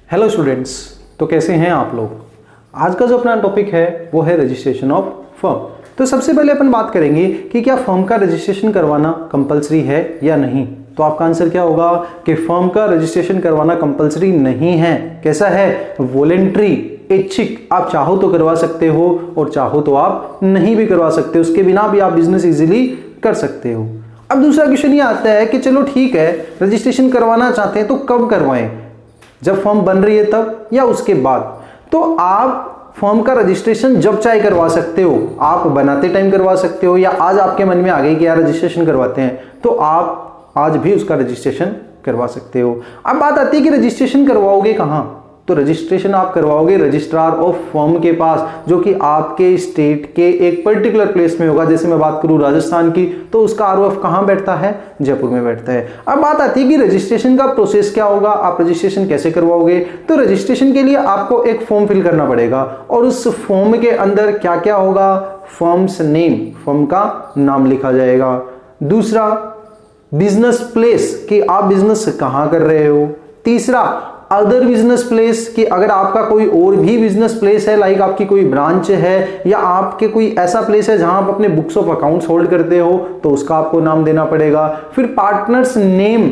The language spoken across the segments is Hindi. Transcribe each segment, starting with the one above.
हेलो स्टूडेंट्स, तो कैसे हैं आप लोग। आज का जो अपना टॉपिक है वो है रजिस्ट्रेशन ऑफ फर्म। तो सबसे पहले अपन बात करेंगे कि क्या फर्म का रजिस्ट्रेशन करवाना कंपलसरी है या नहीं। तो आपका आंसर क्या होगा कि फर्म का रजिस्ट्रेशन करवाना कंपलसरी नहीं है। कैसा है, वॉलेंट्री, ऐच्छिक। आप चाहो तो करवा सकते हो और चाहो तो आप नहीं भी करवा सकते, उसके बिना भी आप बिजनेस इजीली कर सकते हो। अब दूसरा क्वेश्चन ये आता है कि चलो ठीक है, रजिस्ट्रेशन करवाना चाहते हैं तो कब करवाएं, जब फर्म बन रही है तब या उसके बाद। तो आप फर्म का रजिस्ट्रेशन जब चाहे करवा सकते हो। आप बनाते टाइम करवा सकते हो या आज आपके मन में आ गई कि यार रजिस्ट्रेशन करवाते हैं, तो आप आज भी उसका रजिस्ट्रेशन करवा सकते हो। अब बात आती है कि रजिस्ट्रेशन करवाओगे कहाँ। तो रजिस्ट्रेशन आप करवाओगे रजिस्ट्रार ऑफ फर्म के पास, जो कि आपके स्टेट के एक पर्टिकुलर प्लेस में होगा। जैसे मैं बात करूं राजस्थान की, तो उसका आरओएफ कहां बैठता है, जयपुर में बैठता है। अब बात आती है कि रजिस्ट्रेशन का प्रोसेस क्या होगा, आप रजिस्ट्रेशन कैसे करवाओगे। तो रजिस्ट्रेशन के लिए आपको एक फॉर्म फिल करना पड़ेगा और उस फॉर्म के अंदर क्या क्या होगा, फर्म्स नेम, फर्म का नाम लिखा जाएगा। दूसरा, बिजनेस प्लेस कि आप बिजनेस कहां कर रहे हो। तीसरा, अदर बिजनेस प्लेस कि अगर आपका कोई और भी बिजनेस प्लेस है, लाइक आपकी कोई ब्रांच है या आपके कोई ऐसा प्लेस है जहां आप अपने बुक्स ऑफ अकाउंट्स होल्ड करते हो, तो उसका आपको नाम देना पड़ेगा। फिर पार्टनर्स नेम,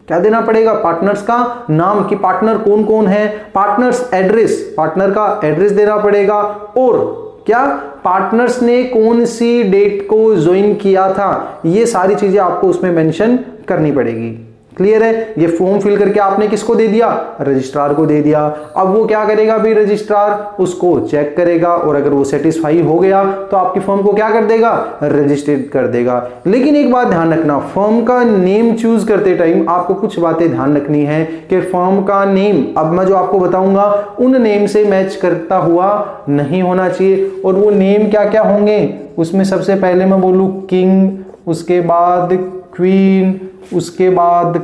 क्या देना पड़ेगा, पार्टनर्स का नाम कि पार्टनर कौन कौन है। पार्टनर्स एड्रेस, पार्टनर का एड्रेस देना पड़ेगा। और क्या, पार्टनर्स ने कौन सी डेट को ज्वाइन किया था, ये सारी चीजें आपको उसमें मेंशन करनी पड़ेगी। क्लियर है। ये फॉर्म फिल करके आपने किसको दे दिया, रजिस्ट्रार को दे दिया। अब वो क्या करेगा भाई, रजिस्ट्रार उसको चेक करेगा और अगर वो सेटिस्फाई हो गया तो आपकी फर्म को क्या कर देगा, रजिस्टर्ड कर देगा। लेकिन एक बात ध्यान रखना, फर्म का नेम चूज करते टाइम आपको कुछ बातें ध्यान रखनी है कि फर्म का नेम, अब मैं जो आपको बताऊंगा उन नेम से मैच करता हुआ नहीं होना चाहिए। और वो नेम क्या क्या होंगे, उसमें सबसे पहले मैं बोलूं किंग, उसके बाद क्वीन, उसके बाद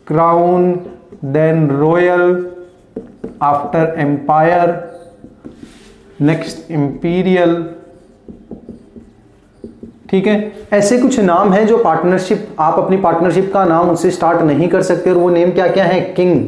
crown, then royal, after empire, next imperial. ठीक है, ऐसे कुछ नाम हैं जो पार्टनरशिप, आप अपनी पार्टनरशिप का नाम उससे स्टार्ट नहीं कर सकते। और वो नेम क्या क्या है, king,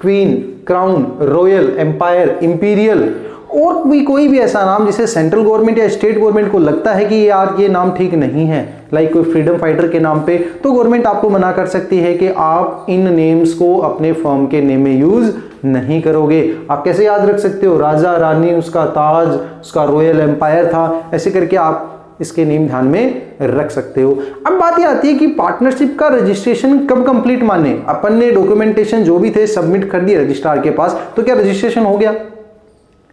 queen, crown, royal, empire, imperial. और भी कोई भी ऐसा नाम जिसे सेंट्रल गवर्नमेंट या स्टेट गवर्नमेंट को लगता है कि यार ये नाम ठीक नहीं है, लाइक कोई फ्रीडम फाइटर के नाम पे, तो गवर्नमेंट आपको मना कर सकती है कि आप इन नेम्स को अपने फर्म के नेम में यूज नहीं करोगे। आप कैसे याद रख सकते हो, राजा, रानी, उसका ताज, उसका रॉयल एम्पायर था, ऐसे करके आप इसके नेम ध्यान में रख सकते हो। अब बात यह आती है कि पार्टनरशिप का रजिस्ट्रेशन कब कंप्लीट माने। अपन ने डॉक्यूमेंटेशन जो भी थे सबमिट कर दिए रजिस्ट्रार के पास, तो क्या रजिस्ट्रेशन हो गया,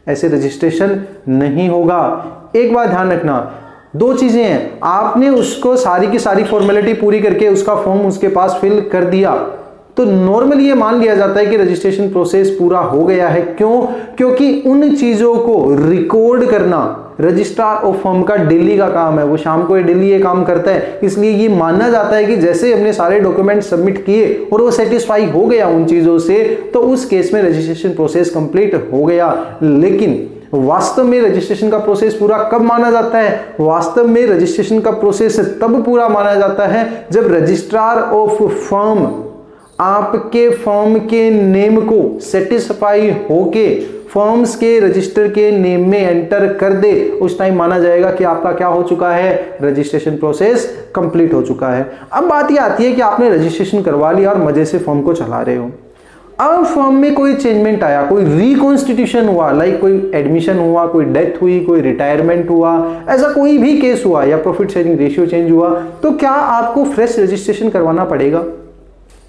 ऐसे रजिस्ट्रेशन नहीं होगा। एक बात ध्यान रखना, दो चीजें हैं, आपने उसको सारी की सारी फॉर्मेलिटी पूरी करके उसका फॉर्म उसके पास फिल कर दिया तो नॉर्मली ये मान लिया जाता है कि रजिस्ट्रेशन प्रोसेस पूरा हो गया है। क्यों, क्योंकि उन चीजों को रिकॉर्ड करना रजिस्ट्रार ऑफ फर्म का डेली का काम है। वो शाम को डेली ये काम करता है, इसलिए ये माना जाता है कि जैसे हमने सारे डॉक्यूमेंट सबमिट किए और वो सेटिस्फाई हो गया उन चीजों से, तो उस केस में रजिस्ट्रेशन प्रोसेस कंप्लीट हो गया। लेकिन वास्तव में रजिस्ट्रेशन का प्रोसेस पूरा कब माना जाता है, वास्तव में रजिस्ट्रेशन का प्रोसेस तब पूरा माना जाता है जब रजिस्ट्रार ऑफ फर्म आपके फर्म के नेम को सेटिस्फाई होके फर्म्स के रजिस्टर के नेम में एंटर कर दे। उस टाइम माना जाएगा कि आपका क्या हो चुका है, रजिस्ट्रेशन प्रोसेस कंप्लीट हो चुका है। अब बात यह आती है कि आपने रजिस्ट्रेशन करवा लिया और मजे से फर्म को चला रहे हो। अब फर्म में कोई चेंजमेंट आया, कोई रिकॉन्स्टिट्यूशन हुआ, लाइक कोई एडमिशन हुआ, कोई डेथ हुई, कोई रिटायरमेंट हुआ, ऐसा कोई भी केस हुआ या प्रॉफिट शेयरिंग रेशियो चेंज हुआ, तो क्या आपको फ्रेश रजिस्ट्रेशन करवाना पड़ेगा।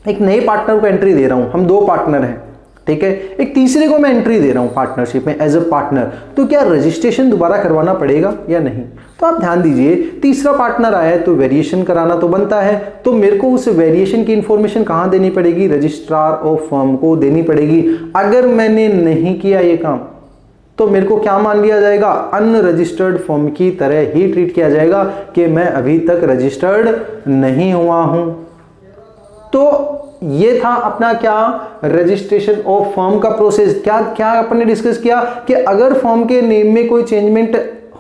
एक नए पार्टनर को एंट्री दे रहा हूं, हम दो पार्टनर हैं, ठीक है, एक तीसरे को मैं एंट्री दे रहा हूं पार्टनरशिप में एज अ पार्टनर, तो क्या रजिस्ट्रेशन दोबारा करवाना पड़ेगा या नहीं। तो आप ध्यान दीजिए, तीसरा पार्टनर आया है तो वेरिएशन कराना तो बनता है, तो मेरे को उस वेरिएशन की इंफॉर्मेशन कहां देनी पड़ेगी, रजिस्ट्रार ऑफ फर्म को देनी पड़ेगी। अगर मैंने नहीं किया ये काम तो मेरे को क्या मान लिया जाएगा, अनरजिस्टर्ड फर्म की तरह ही ट्रीट किया जाएगा कि मैं अभी तक रजिस्टर्ड नहीं हुआ हूं। तो ये था अपना क्या, रजिस्ट्रेशन ऑफ फर्म का प्रोसेस। क्या क्या अपन ने डिस्कस किया कि अगर फर्म के नेम में कोई चेंजमेंट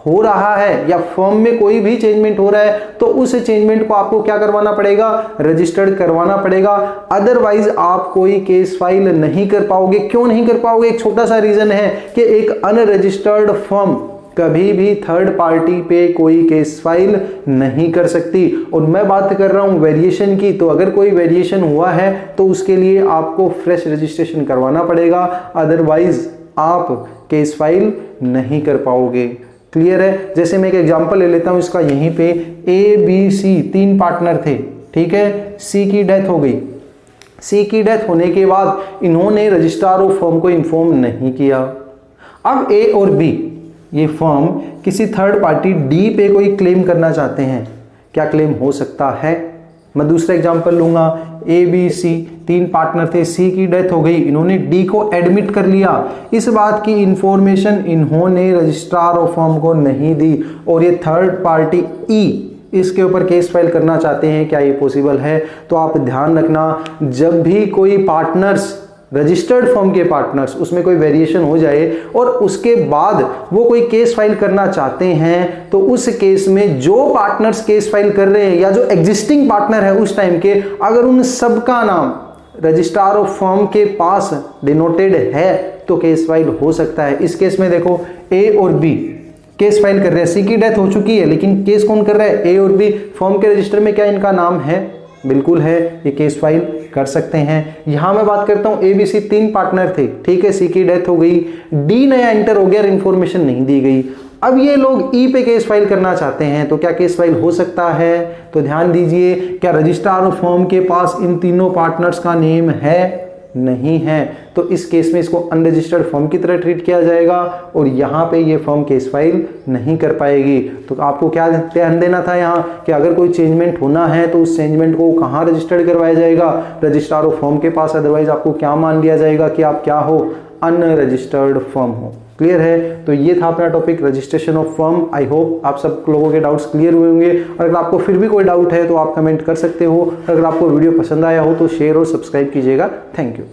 हो रहा है या फर्म में कोई भी चेंजमेंट हो रहा है तो उस चेंजमेंट को आपको क्या करवाना पड़ेगा, रजिस्टर्ड करवाना पड़ेगा। अदरवाइज आप कोई केस फाइल नहीं कर पाओगे। क्यों नहीं कर पाओगे? एक छोटा सा रीजन है कि एक अनरजिस्टर्ड फर्म कभी भी थर्ड पार्टी पे कोई केस फाइल नहीं कर सकती। और मैं बात कर रहा हूं वेरिएशन की, तो अगर कोई वेरिएशन हुआ है तो उसके लिए आपको फ्रेश रजिस्ट्रेशन करवाना पड़ेगा, अदरवाइज आप केस फाइल नहीं कर पाओगे। क्लियर है? जैसे मैं एक एग्जांपल ले लेता हूं इसका, यहीं पे ABC 3 पार्टनर थे, ठीक है। सी की डेथ हो गई। सी की डेथ होने के बाद इन्होंने रजिस्ट्रार ऑफ फर्म को इन्फॉर्म नहीं किया। अब ए और बी ये फर्म किसी थर्ड पार्टी डी पे कोई क्लेम करना चाहते हैं। क्या क्लेम हो सकता है? मैं दूसरा एग्जांपल लूंगा। ABC 3 पार्टनर थे, सी की डेथ हो गई, इन्होंने डी को एडमिट कर लिया। इस बात की इंफॉर्मेशन इन्होंने रजिस्ट्रार ऑफ फर्म को नहीं दी और ये थर्ड पार्टी ई इसके ऊपर केस फाइल करना चाहते हैं। क्या ये पॉसिबल है? तो आप ध्यान रखना, जब भी कोई पार्टनर्स, रजिस्टर्ड फर्म के पार्टनर्स, उसमें कोई वेरिएशन हो जाए और उसके बाद वो कोई केस फाइल करना चाहते हैं तो उस केस में जो पार्टनर्स केस फाइल कर रहे हैं या जो एग्जिस्टिंग पार्टनर है उस टाइम के, अगर उन सबका नाम रजिस्ट्रार ऑफ फर्म के पास डिनोटेड है तो केस फाइल हो सकता है। इस केस में देखो ए और बी केस फाइल कर रहे हैं। सी की डेथ हो चुकी है लेकिन केस कौन कर रहा है? ए और बी। फर्म के रजिस्टर में क्या इनका नाम है? बिल्कुल है, ये केस फाइल कर सकते हैं। यहां मैं बात करता हूं ABC 3 पार्टनर थे, ठीक है। सी की डेथ हो गई, डी नया एंटर हो गया, इन्फॉर्मेशन नहीं दी गई। अब ये लोग ई पे केस फाइल करना चाहते हैं तो क्या केस फाइल हो सकता है? तो ध्यान दीजिए, क्या रजिस्ट्रार ऑफ फर्म के पास इन तीनों पार्टनर्स का नेम है? नहीं है। तो इस केस में इसको अनरजिस्टर्ड फर्म की तरह ट्रीट किया जाएगा और यहाँ पे ये फर्म केस फाइल नहीं कर पाएगी। तो आपको क्या ध्यान देना था यहाँ कि अगर कोई चेंजमेंट होना है तो उस चेंजमेंट को कहाँ रजिस्टर्ड करवाया जाएगा? रजिस्ट्रार ऑफ फर्म के पास। अदरवाइज आपको क्या मान लिया जाएगा कि आप क्या हो? अनरजिस्टर्ड फर्म हो। क्लियर है? तो ये था अपना topic registration of firm. I hope आप सब लोगों के डाउट्स क्लियर हुए होंगे। और अगर आपको फिर भी कोई डाउट है तो आप कमेंट कर सकते हो। अगर आपको वीडियो पसंद आया हो तो शेयर और सब्सक्राइब कीजिएगा। Thank you.